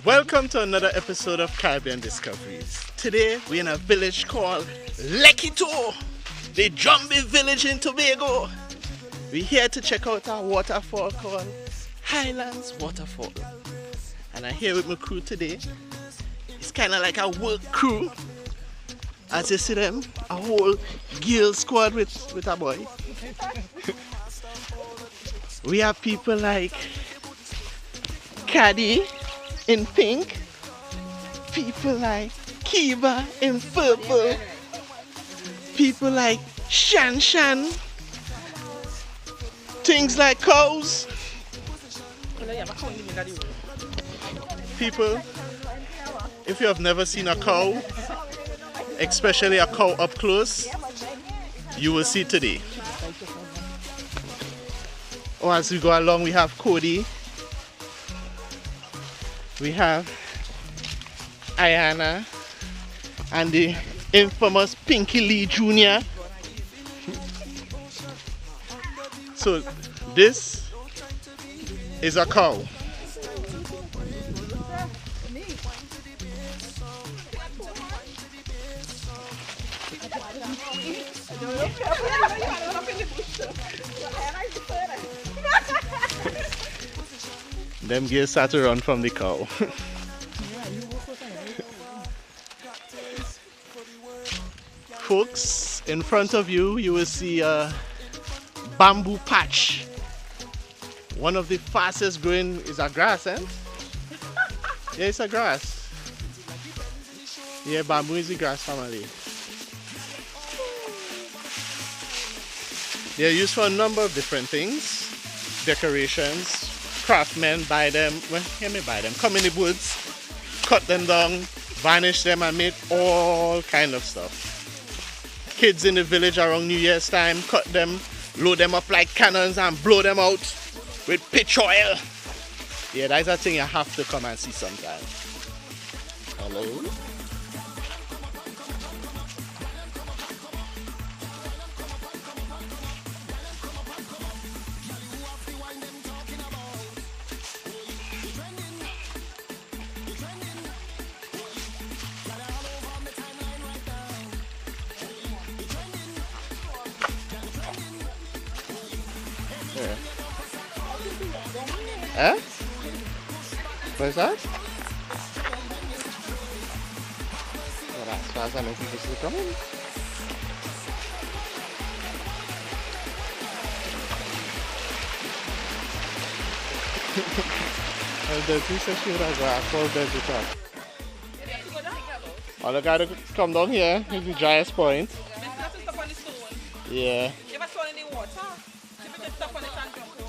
Welcome to another episode of Caribbean Discoveries. Today we're in a village called Lekito, the Jumbie village in Tobago. We're here to check out a waterfall called Highland's Waterfall. And I'm here with my crew today. It's kind of like a work crew. As you see them, a whole girl squad with a boy. We have people like Caddy in pink, people like Kiba in purple, people like Shan Shan, things like cows. People, if you have never seen a cow, especially a cow up close, you will see today. Oh, as we go along, we have Cody, we have Ayana, and the infamous Pinky Lee Jr. So this is a cow. Them gears start to run from the cow. Folks, in front of you, you will see a bamboo patch. One of the fastest growing is a grass, eh? Yeah, it's a grass. Yeah, bamboo is the grass family. They're used for a number of different things. Decorations. Craftsmen buy them, well, let me buy them, come in the woods, cut them down, varnish them and make all kind of stuff. Kids in the village around New Year's time cut them, load them up like cannons and blow them out with pitch oil. Yeah, that's a thing you have to come and see sometime. Hello? Huh? What is that? Well, as far as I know, people still coming. The piece should have got full desert top. All I gotta come down here is the driest point. Yeah. You ever swim in the water? You can stop on it and jump over.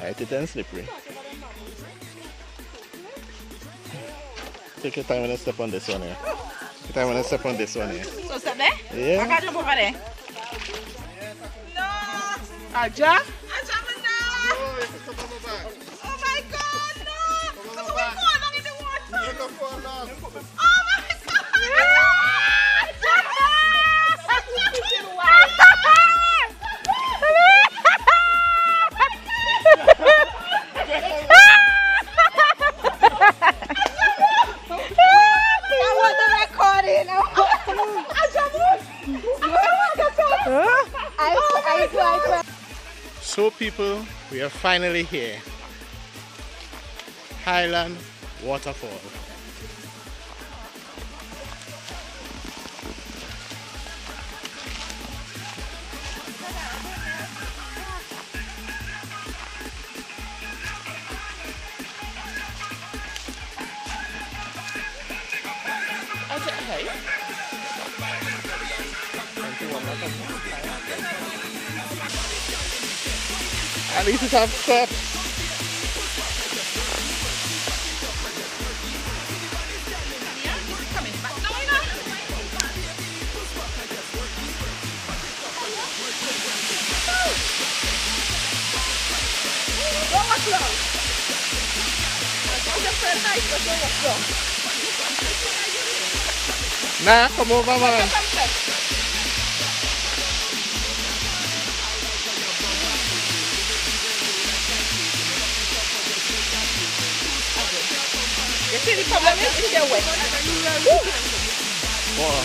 It's then slippery. Take your time when I step on this one here. Take your time when I step on this one here. So step there? Yeah. I can't jump over there. No! Aja? Aja, no! Oh my God, no! Because we fall down in the water. You can fall down. Oh my God! So people, we are finally here. Highland Waterfall. At least it's have steps. Go close. Nah, come over, man. You see the problem is it's your wet. Wow.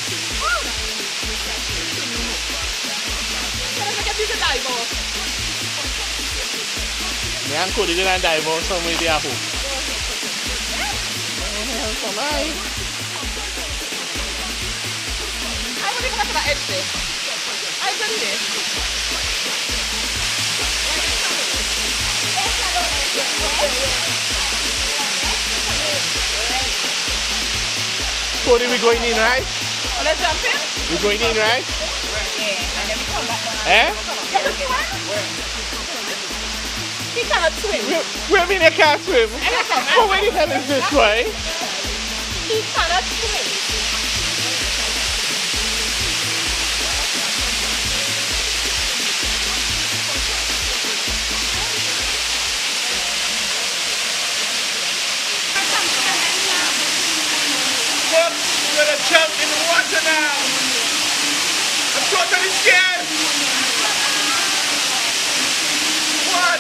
Me and Cody gonna dive out somewhere there at home. Come on. I'm going to go to the edge there. I'm going to Cody, we going in, right? Oh, let's jump in? We going in, right? Yeah, and then we come back. Eh? He cannot swim. Where mean you can't swim? But where the hell is this way? He cannot swim. Look, we're gonna jump in the water now. I'm totally scared. 1,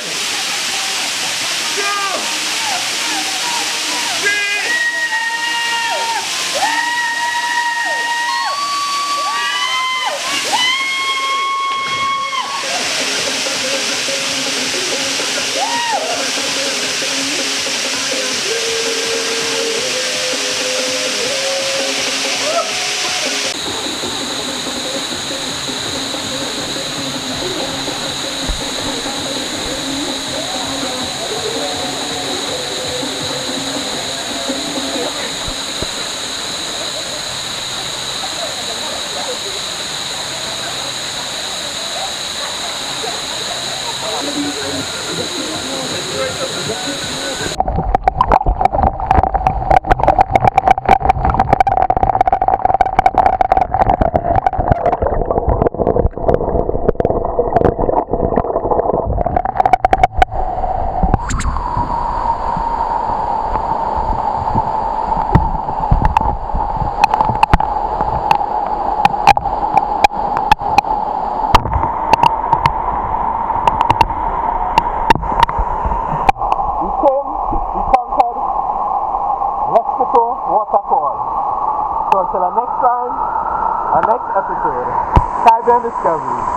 2, 3. Waterfall. So until the next time, our next episode, Karibbean Discoveries.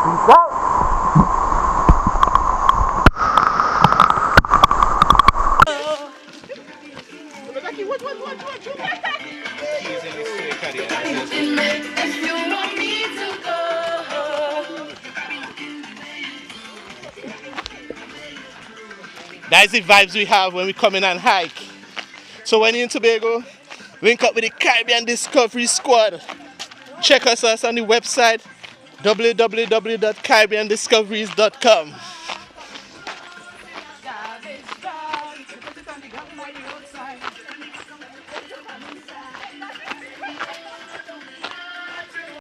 Peace out! That's the vibes we have when we come in and hike. So when you're in Tobago, link up with the Caribbean Discovery Squad. Check us out on the website www.caribbeandiscoveries.com.